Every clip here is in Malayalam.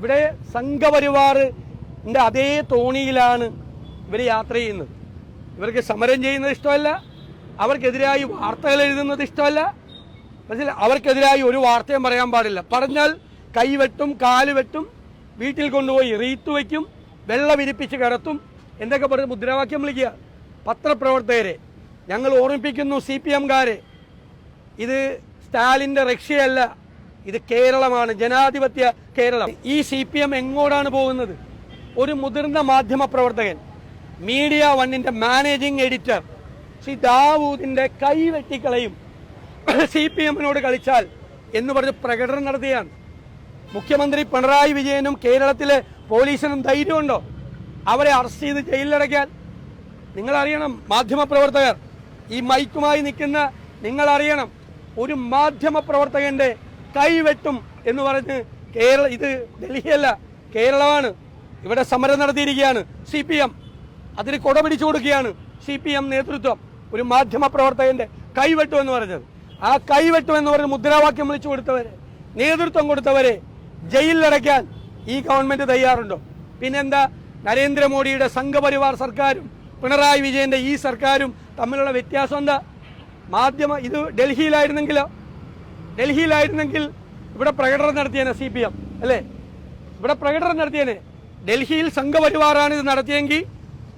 ഇവിടെ സംഘപരിവാറിന്റെ അതേ തോണിയിലാണ് ഇവർ യാത്ര ചെയ്യുന്നത്. ഇവർക്ക് സമരം ചെയ്യുന്നത് ഇഷ്ടമല്ല, അവർക്കെതിരായി വാർത്തകൾ എഴുതുന്നത് ഇഷ്ടമല്ല. മനസ്സിലായി, അവർക്കെതിരായി ഒരു വാർത്തയും പറയാൻ പാടില്ല. പറഞ്ഞാൽ കൈവെട്ടും, കാലുവെട്ടും, വീട്ടിൽ കൊണ്ടുപോയി റീത്ത് വയ്ക്കും, വെള്ളം വിരിപ്പിച്ച് കിടത്തും, എന്തൊക്കെ പറഞ്ഞ് മുദ്രാവാക്യം വിളിക്കുക. പത്രപ്രവർത്തകരെ ഞങ്ങൾ ഓർമ്മിപ്പിക്കുന്നു, CPM-കാരെ, ഇത് സ്റ്റാലിൻ്റെ റഷ്യയല്ല, ഇത് കേരളമാണ്, ജനാധിപത്യ കേരളം. ഈ CPM എങ്ങോട്ടാണ് പോകുന്നത്? ഒരു മുതിർന്ന മാധ്യമ പ്രവർത്തകൻ, മീഡിയ വണ്ണിന്റെ മാനേജിംഗ് എഡിറ്റർ ശ്രീ ദാവൂദിന്റെ കൈ വെട്ടിക്കളയും CPM-നോട് കളിച്ചാൽ എന്ന് പറഞ്ഞ് പ്രകടനം നടത്തിയാണ്. മുഖ്യമന്ത്രി പിണറായി വിജയനും കേരളത്തിലെ പോലീസിനും ധൈര്യമുണ്ടോ അവരെ അറസ്റ്റ് ചെയ്ത് ജയിലിലടയ്ക്കാൻ? നിങ്ങളറിയണം, മാധ്യമപ്രവർത്തകർ, ഈ മൈക്കുമായി നിൽക്കുന്ന നിങ്ങളറിയണം, ഒരു മാധ്യമപ്രവർത്തകന്റെ കൈവെട്ടും എന്ന് പറഞ്ഞ് ഇത് ഡൽഹിയല്ല, കേരളമാണ്. ഇവിടെ സമരം നടത്തിയിരിക്കുകയാണ് CPM. അതിന് കൊട പിടിച്ചു കൊടുക്കുകയാണ് CPM നേതൃത്വം. ഒരു മാധ്യമപ്രവർത്തകന്റെ കൈവെട്ടു എന്ന് പറഞ്ഞത്, ആ കൈവെട്ടു എന്ന് പറഞ്ഞ് മുദ്രാവാക്യം വിളിച്ചു കൊടുത്തവരെ, നേതൃത്വം കൊടുത്തവരെ ജയിലിലടയ്ക്കാൻ ഈ ഗവൺമെന്റ് തയ്യാറുണ്ടോ? പിന്നെന്താ നരേന്ദ്രമോദിയുടെ സംഘപരിവാർ സർക്കാരും പിണറായി വിജയന്റെ ഈ സർക്കാരും തമ്മിലുള്ള വ്യത്യാസം എന്താ? ഇത് ഡൽഹിയിലായിരുന്നെങ്കിൽ ഇവിടെ പ്രകടനം നടത്തിയേനെ CPM, അല്ലേ? ഇവിടെ പ്രകടനം നടത്തിയേനെ. ഡൽഹിയിൽ സംഘപരിവാറാണ് ഇത് നടത്തിയെങ്കിൽ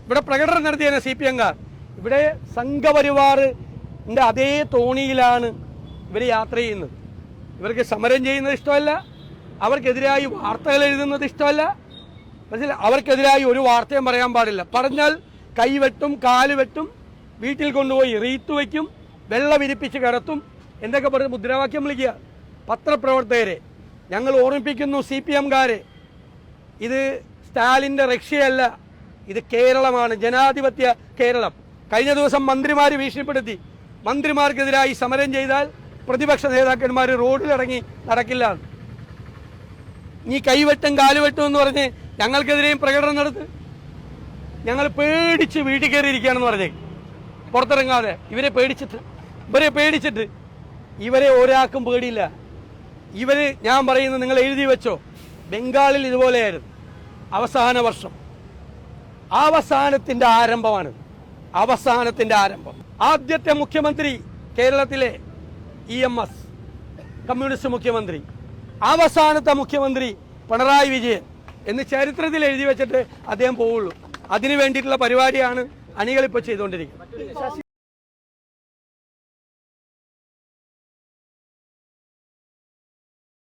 ഇവിടെ പ്രകടനം നടത്തിയേനെ CPM-കാർ. ഇവിടെ സംഘപരിവാറിന്റെ അതേ തോണിയിലാണ് ഇവർ യാത്ര ചെയ്യുന്നത്. ഇവർക്ക് സമരം ചെയ്യുന്നത് ഇഷ്ടമല്ല, അവർക്കെതിരായി വാർത്തകൾ എഴുതുന്നത് ഇഷ്ടമല്ല. മനസ്സിലായി, അവർക്കെതിരായി ഒരു വാർത്തയും പറയാൻ പാടില്ല. പറഞ്ഞാൽ കൈവെട്ടും, കാലുവെട്ടും, വീട്ടിൽ കൊണ്ടുപോയി റീത്ത് വയ്ക്കും, വെള്ളം വിരിപ്പിച്ച് കിടത്തും, എന്തൊക്കെ പറഞ്ഞ് മുദ്രാവാക്യം വിളിക്കുക. പത്രപ്രവർത്തകരെ ഞങ്ങൾ ഓർമ്മിപ്പിക്കുന്നു, CPM-കാരെ, ഇത് സ്റ്റാലിൻ്റെ റഷ്യയല്ല, ഇത് കേരളമാണ്, ജനാധിപത്യ കേരളം. കഴിഞ്ഞ ദിവസം മന്ത്രിമാർ ഭീഷണിപ്പെടുത്തി, മന്ത്രിമാർക്കെതിരായി സമരം ചെയ്താൽ പ്രതിപക്ഷ നേതാക്കന്മാർ റോഡിലിറങ്ങി നടക്കില്ല. ഇനി കൈവെട്ടും കാലുവെട്ടും എന്ന് പറഞ്ഞ് ഞങ്ങൾക്കെതിരെയും പ്രകടനം നടത്ത്. ഞങ്ങൾ പേടിച്ച് വീട്ടിൽ കയറിയിരിക്കുകയാണെന്ന് പറഞ്ഞേ, പുറത്തിറങ്ങാതെ. ഇവരെ പേടിച്ചിട്ട് ഇവരെ ഒരാൾക്കും പേടിയില്ല. ഞാൻ പറയുന്നത് നിങ്ങൾ എഴുതി വെച്ചോ, ബംഗാളിൽ ഇതുപോലെയായിരുന്നു. അവസാന വർഷം, അവസാനത്തിന്റെ ആരംഭമാണ്, അവസാനത്തിന്റെ ആരംഭം. ആദ്യത്തെ മുഖ്യമന്ത്രി കേരളത്തിലെ EMS, കമ്മ്യൂണിസ്റ്റ് മുഖ്യമന്ത്രി. അവസാനത്തെ മുഖ്യമന്ത്രി പിണറായി വിജയൻ എന്ന് ചരിത്രത്തിൽ എഴുതി വെച്ചിട്ട് അദ്ദേഹം പോവുള്ളൂ. അതിനു വേണ്ടിയിട്ടുള്ള പരിപാടിയാണ് അണികളിപ്പോൾ ചെയ്തുകൊണ്ടിരിക്കുന്നത്.